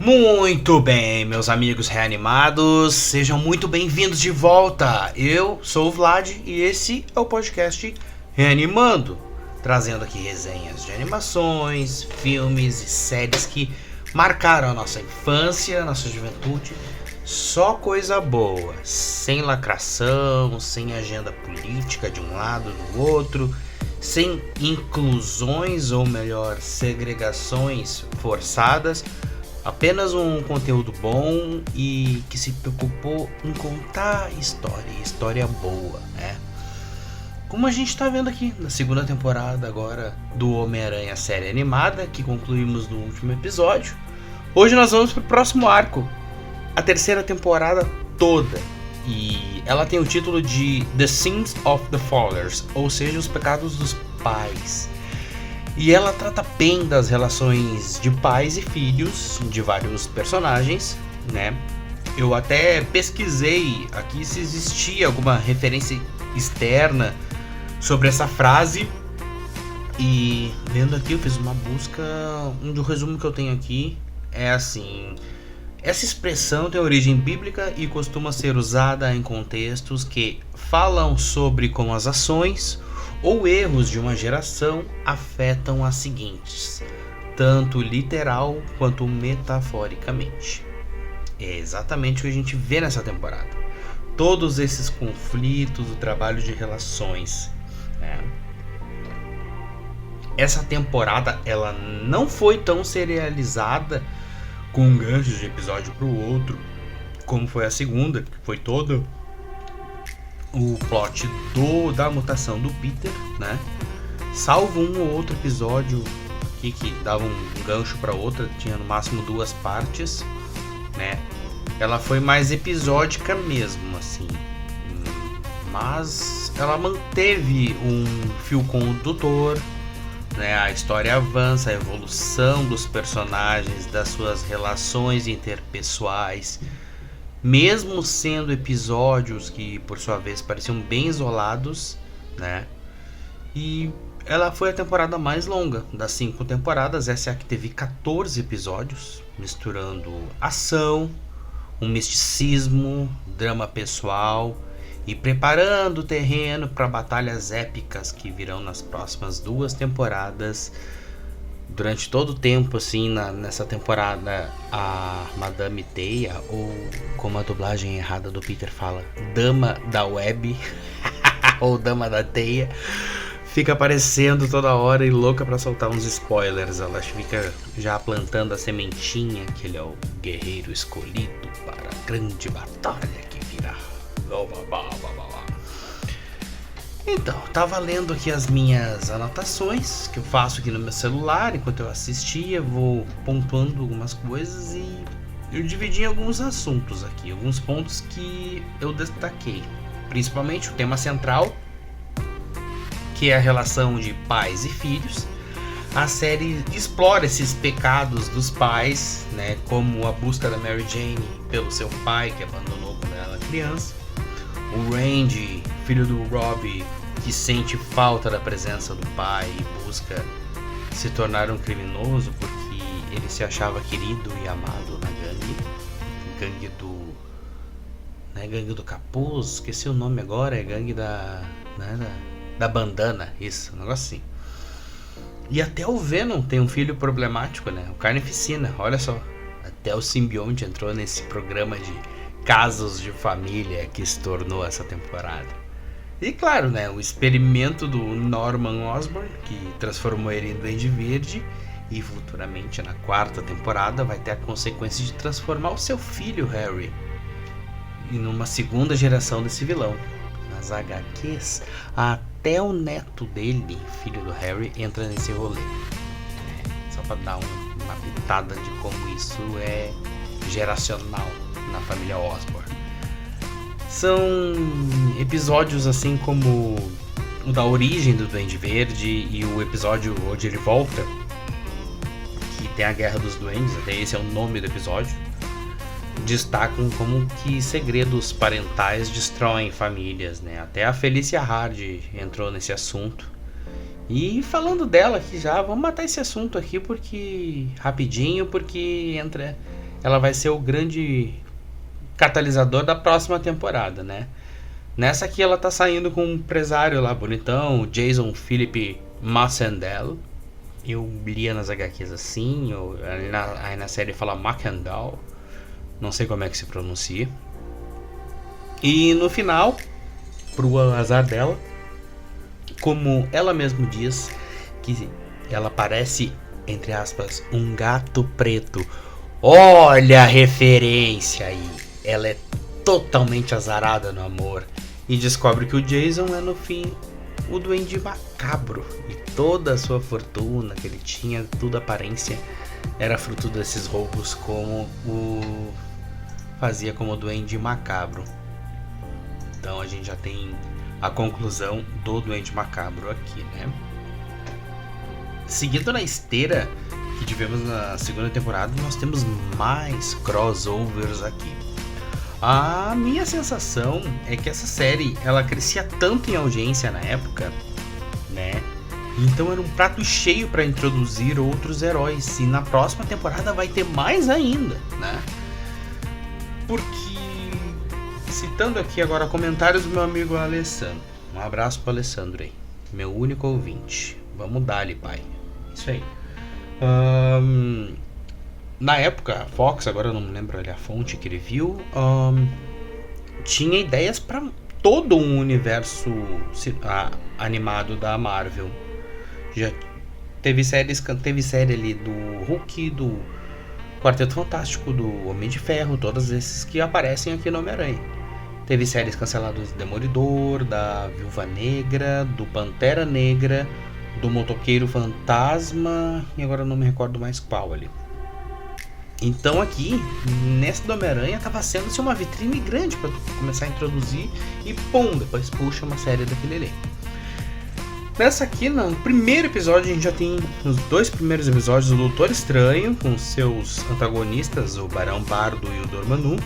Muito bem, meus amigos reanimados, sejam muito bem-vindos de volta. Eu sou o Vlad e esse é o podcast Reanimando, trazendo aqui resenhas de animações, filmes e séries que marcaram a nossa infância, nossa juventude. Só coisa boa, sem lacração, sem agenda política de um lado do outro, sem inclusões ou melhor, segregações forçadas. Apenas um conteúdo bom e que se preocupou em contar história boa, né? Como a gente tá vendo aqui na segunda temporada agora do Homem-Aranha série animada, que concluímos no último episódio. Hoje nós vamos pro próximo arco, a terceira temporada toda. E ela tem o título de The Sins of the Fathers, ou seja, os pecados dos pais. E ela trata bem das relações de pais e filhos de vários personagens, né? Eu até pesquisei aqui se existia alguma referência externa sobre essa frase. E vendo aqui, eu fiz uma busca. Um resumo que eu tenho aqui é assim: essa expressão tem origem bíblica e costuma ser usada em contextos que falam sobre como as ações ou erros de uma geração afetam as seguintes, tanto literal quanto metaforicamente. É exatamente o que a gente vê nessa temporada. Todos esses conflitos, o trabalho de relações, né? Essa temporada ela não foi tão serializada com ganchos de episódio para o outro, como foi a segunda, que foi todo o plot da mutação do Peter, né? Salvo um ou outro episódio aqui que dava um gancho para outra, tinha no máximo 2 partes, né? Ela foi mais episódica mesmo, assim, mas ela manteve um fio condutor, né? A história avança, a evolução dos personagens, das suas relações interpessoais. Mesmo sendo episódios que, por sua vez, pareciam bem isolados, né? E ela foi a temporada mais longa das 5 temporadas. Essa é a que teve 14 episódios, misturando ação, um misticismo, drama pessoal e preparando o terreno para batalhas épicas que virão nas próximas 2 temporadas. Durante todo o tempo, assim, nessa temporada, a Madame Teia, ou como a dublagem errada do Peter fala, Dama da Web, ou Dama da Teia, fica aparecendo toda hora e louca pra soltar uns spoilers. Ela fica já plantando a sementinha, que ele é o guerreiro escolhido para a grande batalha que virá. Então, tava lendo aqui as minhas anotações que eu faço aqui no meu celular enquanto eu assistia, vou pontuando algumas coisas e eu dividi em alguns assuntos aqui, alguns pontos que eu destaquei, principalmente o tema central, que é a relação de pais e filhos. A série explora esses pecados dos pais, né, como a busca da Mary Jane pelo seu pai que abandonou quando ela era criança, o Randy, filho do Robbie, que sente falta da presença do pai e busca se tornar um criminoso porque ele se achava querido e amado na gangue do... não é gangue do capuz, esqueci o nome agora, é gangue da... da bandana, isso, um negócio assim. E até o Venom tem um filho problemático, né, o Carnificina, olha só, até o simbionte entrou nesse programa de casos de família que se tornou essa temporada. E claro, né, o experimento do Norman Osborn, que transformou ele em Duende Verde, e futuramente na 4ª temporada vai ter a consequência de transformar o seu filho Harry em uma segunda geração desse vilão. Nas HQs, até o neto dele, filho do Harry, entra nesse rolê. Só pra dar uma pitada de como isso é geracional na família Osborn. São episódios assim como o da origem do Duende Verde e o episódio onde ele volta, que tem a Guerra dos Duendes, até esse é o nome do episódio, destacam como que segredos parentais destroem famílias, né? Até a Felicia Hardy entrou nesse assunto. E falando dela aqui já, vamos matar esse assunto aqui porque rapidinho, porque ela vai ser o grande catalisador da próxima temporada, né? Nessa aqui ela tá saindo com um empresário lá bonitão, Jason Philip Massendel. Eu lia nas HQs assim, aí na série fala Mackendal. Não sei como é que se pronuncia. E no final, pro azar dela, como ela mesmo diz, que ela parece, entre aspas, um gato preto. Olha a referência aí. Ela é totalmente azarada no amor. E descobre que o Jason é, no fim, o Duende Macabro. E toda a sua fortuna que ele tinha, toda a aparência, era fruto desses roubos, como o fazia como o Duende Macabro. Então a gente já tem a conclusão do Duende Macabro aqui, né? Seguindo na esteira que tivemos na segunda temporada, nós temos mais crossovers aqui. A minha sensação é que essa série, ela crescia tanto em audiência na época, né? Então era um prato cheio para introduzir outros heróis. E na próxima temporada vai ter mais ainda, né? Porque, citando aqui agora comentários do meu amigo Alessandro. Um abraço pro Alessandro aí, meu único ouvinte. Vamos dar-lhe, pai. Isso aí. Na época, a Fox, agora eu não me lembro ali a fonte que ele viu, tinha ideias para todo um universo animado da Marvel. Já teve série ali do Hulk, do Quarteto Fantástico, do Homem de Ferro, todos esses que aparecem aqui no Homem-Aranha. Teve séries canceladas do Demolidor, da Viúva Negra, do Pantera Negra, do Motoqueiro Fantasma, e agora eu não me recordo mais qual ali. Então aqui, nessa do Homem-Aranha, tava sendo assim, uma vitrine grande para começar a introduzir e pum, depois puxa uma série daquele elenco. Nessa aqui, no primeiro episódio, a gente já tem os 2 primeiros episódios do Doutor Estranho, com seus antagonistas, o Barão Bardo e o Dormammu,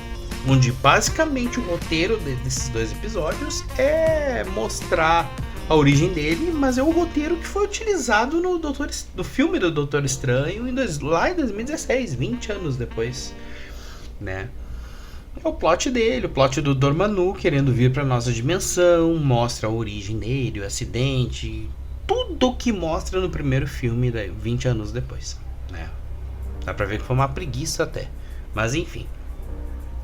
onde basicamente o roteiro desses 2 episódios é mostrar a origem dele, mas é o roteiro que foi utilizado no filme do Doutor Estranho lá em 2016, 20 anos depois, né? É o plot dele, o plot do Dormammu querendo vir para nossa dimensão, mostra a origem dele, o acidente, tudo que mostra no primeiro filme 20 anos depois, né? Dá pra ver que foi uma preguiça até, mas enfim.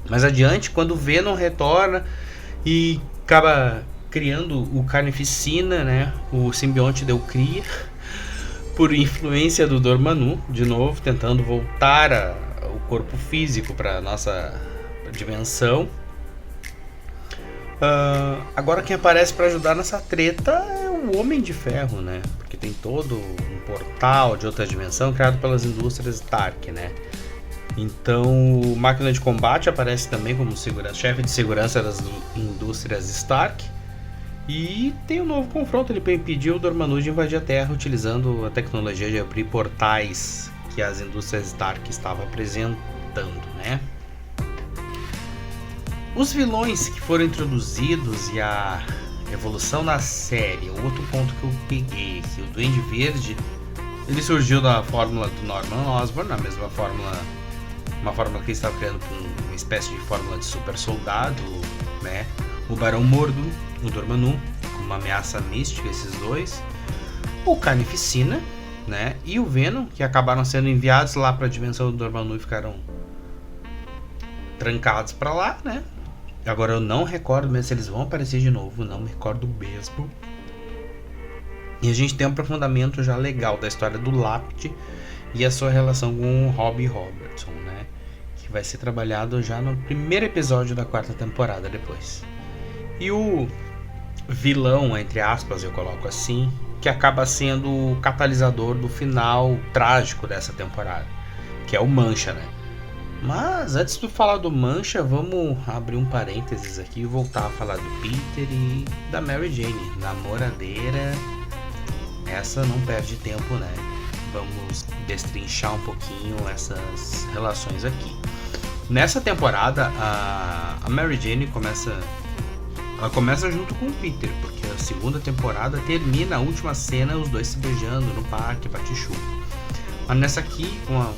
Mais adiante, quando o Venom retorna e acaba criando o Carnificina, né? O simbionte Deucria, por influência do Dormammu, de novo, tentando voltar o corpo físico para nossa dimensão. Agora quem aparece para ajudar nessa treta é o Homem de Ferro, né? Porque tem todo um portal de outra dimensão criado pelas indústrias Stark, né? Então o Máquina de Combate aparece também como chefe de segurança das indústrias Stark. E tem um novo confronto ali para impedir o Dormammu de invadir a Terra utilizando a tecnologia de abrir portais que as indústrias Stark estavam apresentando, né? Os vilões que foram introduzidos e a evolução da série, outro ponto que eu peguei, que o Duende Verde, ele surgiu da fórmula do Norman Osborn, a mesma fórmula, uma fórmula que ele estava criando com uma espécie de fórmula de super soldado, né? O Barão Mordo, o Dormammu, uma ameaça mística, esses dois, o Carnificina, né? E o Venom, que acabaram sendo enviados lá para a dimensão do Dormammu e ficaram trancados para lá, né? Agora eu não recordo mesmo se eles vão aparecer de novo, não me recordo mesmo. E a gente tem um aprofundamento já legal da história do Lápide e a sua relação com o Robbie Robertson, né? Que vai ser trabalhado já no primeiro episódio da 4ª temporada depois. E o vilão, entre aspas, eu coloco assim, que acaba sendo o catalisador do final trágico dessa temporada, que é o Mancha, né? Mas antes de falar do Mancha, vamos abrir um parênteses aqui e voltar a falar do Peter e da Mary Jane, namoradeira. Essa não perde tempo, né? Vamos destrinchar um pouquinho essas relações aqui. Nessa temporada, a Mary Jane começa junto com o Peter, porque a segunda temporada termina a última cena, os dois se beijando no parque, bate-chuva. Mas nessa aqui, com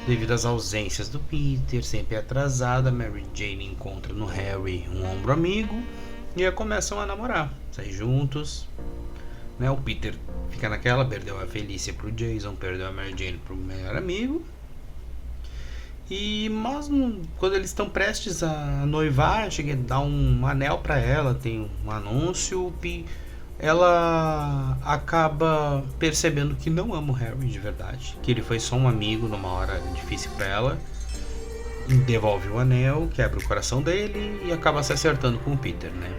devido às ausências do Peter, sempre atrasada, Mary Jane encontra no Harry um ombro amigo e começam a namorar, sair juntos, né? O Peter fica naquela, perdeu a Felícia pro Jason, perdeu a Mary Jane pro melhor amigo. Mas quando eles estão prestes a noivar, chega a dar um anel pra ela, tem um anúncio, ela acaba percebendo que não ama o Harry de verdade, que ele foi só um amigo numa hora difícil pra ela, devolve o anel, quebra o coração dele e acaba se acertando com o Peter, né?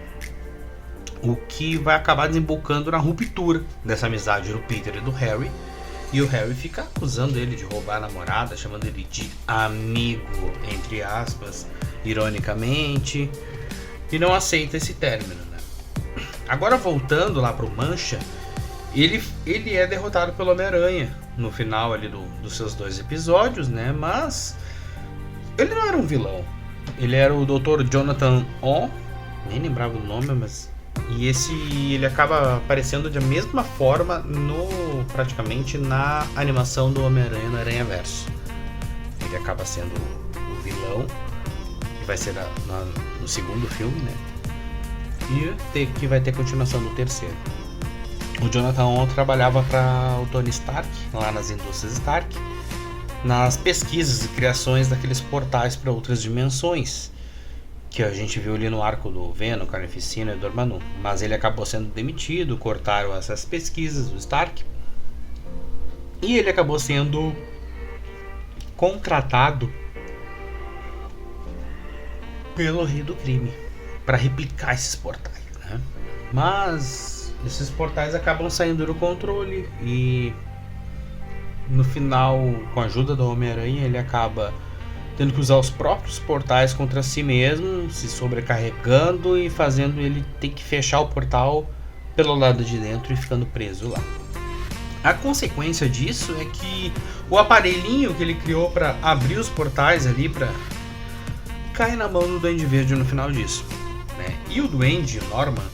O que vai acabar desembocando na ruptura dessa amizade do Peter e do Harry. E o Harry fica acusando ele de roubar a namorada, chamando ele de amigo, entre aspas, ironicamente, e não aceita esse término, né? Agora voltando lá pro Mancha, ele é derrotado pelo Homem-Aranha no final ali dos seus 2 episódios, né? Mas ele não era um vilão. Ele era o Dr. Jonathan Ohm, nem lembrava o nome, mas... E ele acaba aparecendo da mesma forma praticamente na animação do Homem-Aranha no Aranhaverso. Ele acaba sendo o vilão, que vai ser no segundo filme, né? E que vai ter continuação no terceiro. O Jonathan Ohm trabalhava para o Tony Stark, lá nas indústrias Stark, nas pesquisas e criações daqueles portais para outras dimensões, que a gente viu ali no arco do Venom, Carnificina e Dormammu. Mas ele acabou sendo demitido, cortaram essas pesquisas do Stark, e ele acabou sendo contratado pelo Rei do Crime para replicar esses portais, né? Mas esses portais acabam saindo do controle e no final, com a ajuda do Homem-Aranha, ele acaba tendo que usar os próprios portais contra si mesmo, se sobrecarregando e fazendo ele ter que fechar o portal pelo lado de dentro e ficando preso lá. A consequência disso é que o aparelhinho que ele criou para abrir os portais ali cai na mão do Duende Verde no final disso, né? E o Duende, o Norman,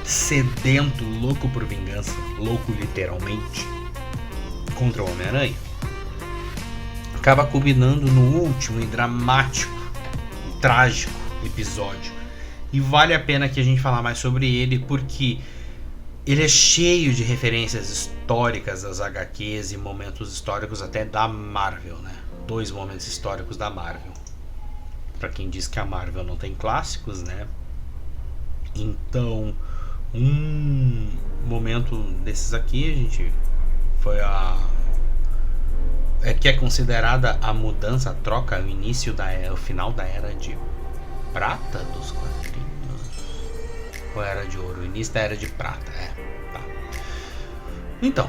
sedento, louco por vingança, louco literalmente, contra o Homem-Aranha, acaba culminando no último e dramático e trágico episódio. E vale a pena que a gente falar mais sobre ele, porque ele é cheio de referências históricas das HQs e momentos históricos até da Marvel, né? 2 momentos históricos da Marvel. Pra quem diz que a Marvel não tem clássicos, né? Então, um momento desses aqui, a gente foi que é considerada a mudança, a troca, o final da Era de Prata dos quadrinhos. Ou Era de Ouro? O início da Era de Prata, tá. Então,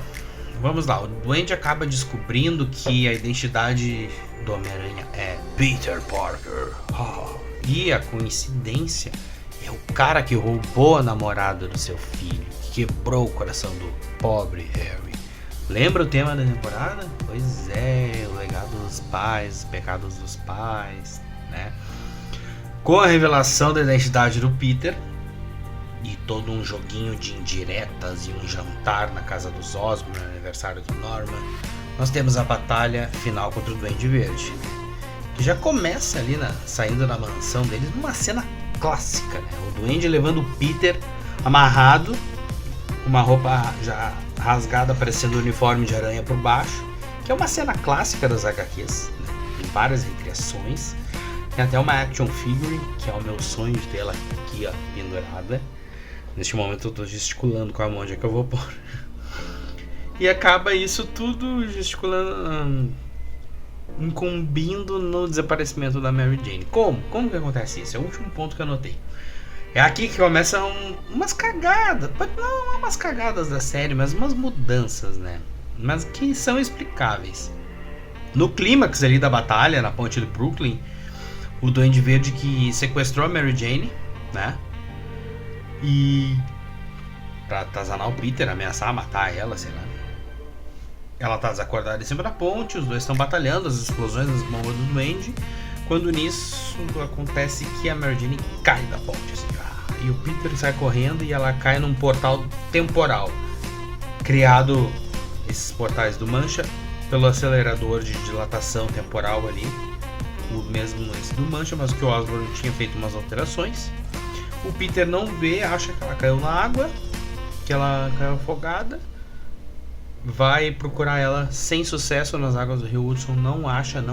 vamos lá. O Duende acaba descobrindo que a identidade do Homem-Aranha é Peter Parker. E a coincidência é o cara que roubou a namorada do seu filho, que quebrou o coração do pobre Harry. Lembra o tema da temporada? Pois é, o legado dos pais, os pecados dos pais, né? Com a revelação da identidade do Peter e todo um joguinho de indiretas e um jantar na casa dos Osborn, no aniversário do Norman, nós temos a batalha final contra o Duende Verde, que já começa ali saindo da mansão deles numa cena clássica, né? O Duende levando o Peter amarrado, com uma roupa já rasgada, parecendo o uniforme de aranha por baixo, que é uma cena clássica das HQs, né? Tem várias recriações, tem até uma action figure, que é o meu sonho de ter ela aqui, ó, pendurada. Neste momento eu tô gesticulando com a mão, onde é que eu vou pôr. E acaba isso tudo gesticulando, incumbindo no desaparecimento da Mary Jane. Como que acontece isso? É o último ponto que eu anotei. É aqui que começam umas cagadas, não umas cagadas da série, mas umas mudanças, né? Mas que são explicáveis. No clímax ali da batalha, na ponte do Brooklyn, o Duende Verde que sequestrou a Mary Jane, né? E pra atazanar o Peter, ameaçar matar ela, sei lá. Ela tá desacordada em cima da ponte, os dois estão batalhando, as explosões das bombas do Duende. Quando nisso acontece que a Mary Jane cai da ponte, assim, e o Peter sai correndo e ela cai num portal temporal criado, esses portais do Mancha, pelo acelerador de dilatação temporal ali, o mesmo lance do Mancha, mas que o Osborn tinha feito umas alterações. O Peter não vê, acha que ela caiu na água, que ela caiu afogada, vai procurar ela sem sucesso nas águas do rio Hudson, não acha.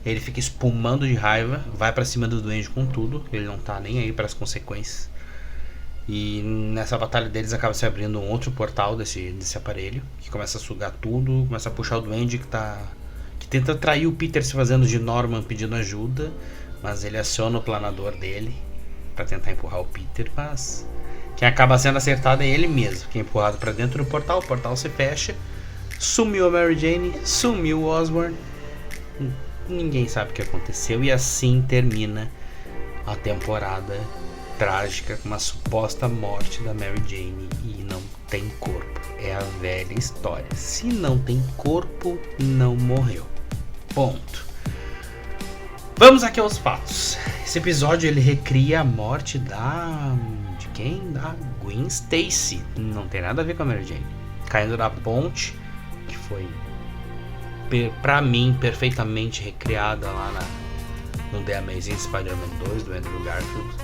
Ele fica espumando de raiva, vai pra cima do Duende com tudo, ele não tá nem aí para as consequências. E nessa batalha deles acaba se abrindo um outro portal desse aparelho, que começa a sugar tudo, começa a puxar o Duende que tenta atrair o Peter se fazendo de Norman pedindo ajuda, mas ele aciona o planador dele para tentar empurrar o Peter, mas quem acaba sendo acertado é ele mesmo, que é empurrado para dentro do portal, o portal se fecha, sumiu a Mary Jane, sumiu o Osborn, ninguém sabe o que aconteceu e assim termina a temporada trágica com uma suposta morte da Mary Jane e não tem corpo. É a velha história. Se não tem corpo, não morreu. Ponto. Vamos aqui aos fatos. Esse episódio ele recria a morte de quem? Da Gwen Stacy. Não tem nada a ver com a Mary Jane. Caindo da ponte, que foi pra mim perfeitamente recriada lá no The Amazing Spider-Man 2 do Andrew Garfield.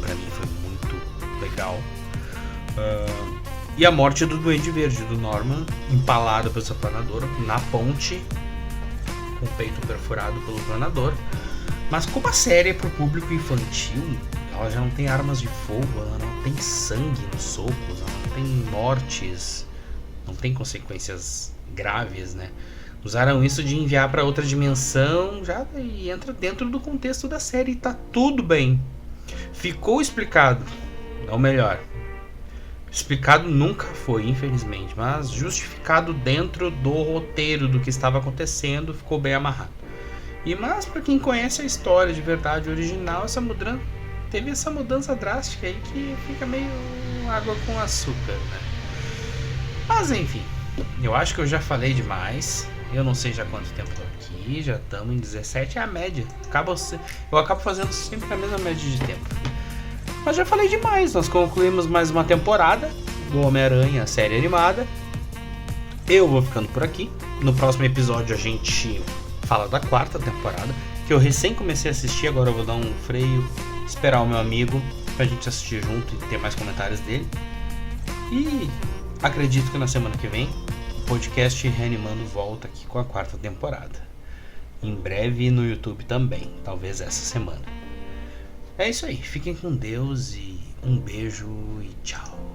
Pra mim foi muito legal. E a morte do Duende Verde, do Norman, empalado pelo seu planador na ponte, com o peito perfurado pelo planador. Mas como a série é pro público infantil, ela já não tem armas de fogo, ela não tem sangue nos socos, ela não tem mortes, não tem consequências graves, né? Usaram isso de enviar para outra dimensão já e entra dentro do contexto da série e tá tudo bem. Ficou explicado, ou melhor, explicado nunca foi, infelizmente, mas justificado dentro do roteiro do que estava acontecendo, ficou bem amarrado. Mas para quem conhece a história de verdade original, teve essa mudança drástica aí que fica meio água com açúcar, né? Mas enfim, eu acho que eu já falei demais. Eu não sei já quanto tempo tô aqui, já estamos em 17, é a média. Eu acabo fazendo sempre a mesma média de tempo. Mas já falei demais, nós concluímos mais uma temporada do Homem-Aranha, a série animada. Eu vou ficando por aqui. No próximo episódio a gente fala da 4ª temporada, que eu recém comecei a assistir, agora eu vou dar um freio, esperar o meu amigo pra gente assistir junto e ter mais comentários dele. E acredito que na semana que vem o podcast Reanimando volta aqui com a 4ª temporada. Em breve no YouTube também, talvez essa semana. É isso aí, fiquem com Deus e um beijo e tchau.